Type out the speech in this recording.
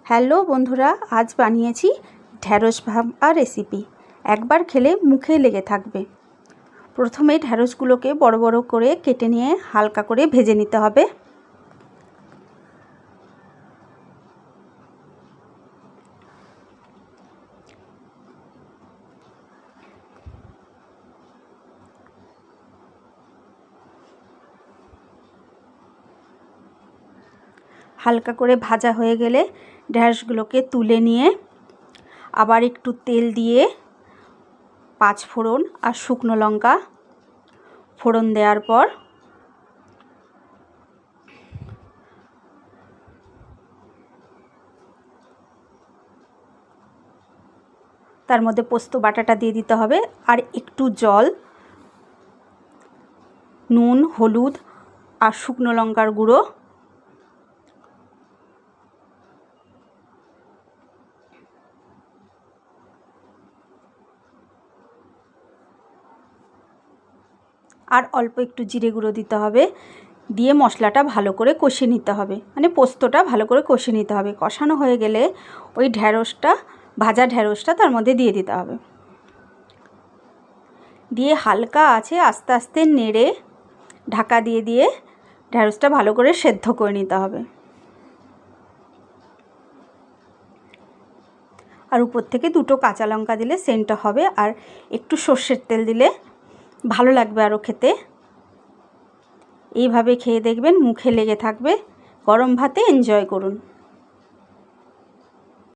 Hello বন্ধুরা, আজ বানিয়েছি ঢ্যাঁড়স ভাপা রেসিপি। একবার খেলে মুখে লেগে থাকবে। প্রথমে ঢ্যাঁড়সগুলোকে বড় বড় করে কেটে নিয়ে হালকা করে ভেজে নিতে হবে। হালকা করে ভাজা হয়ে গেলে ঢ্যাঁড়সগুলোকে তুলে নিয়ে আবার একটু তেল দিয়ে 5 ফোড়ন আর শুকনো লঙ্কা ফোড়ন দেওয়ার পর তার মধ্যে পোস্ত বাটাটা দিয়ে দিতে হবে আর একটু জল, নুন, হলুদ আর শুকনো লঙ্কার গুঁড়ো আর অল্প একটু জিরে গুঁড়ো দিতে হবে। দিয়ে মশলাটা ভালো করে কষিয়ে নিতে হবে, মানে পোস্তটা ভালো করে কষিয়ে নিতে হবে। কষানো হয়ে গেলে ওই ঢ্যাঁড়সটা, ভাজা ঢ্যাঁড়সটা তার মধ্যে দিয়ে দিতে হবে। দিয়ে হালকা আছে আস্তে আস্তে নেড়ে ঢাকা দিয়ে দিয়ে ঢ্যাঁড়সটা ভালো করে সেদ্ধ করে নিতে হবে। আর উপর থেকে 2টো কাঁচা লঙ্কা দিলে সেন্টটা হবে, আর একটু সর্ষের তেল দিলে ভালো লাগবে আরও খেতে। এইভাবে খেয়ে দেখবেন, মুখে লেগে থাকবে। গরম ভাতে এনজয় করুন।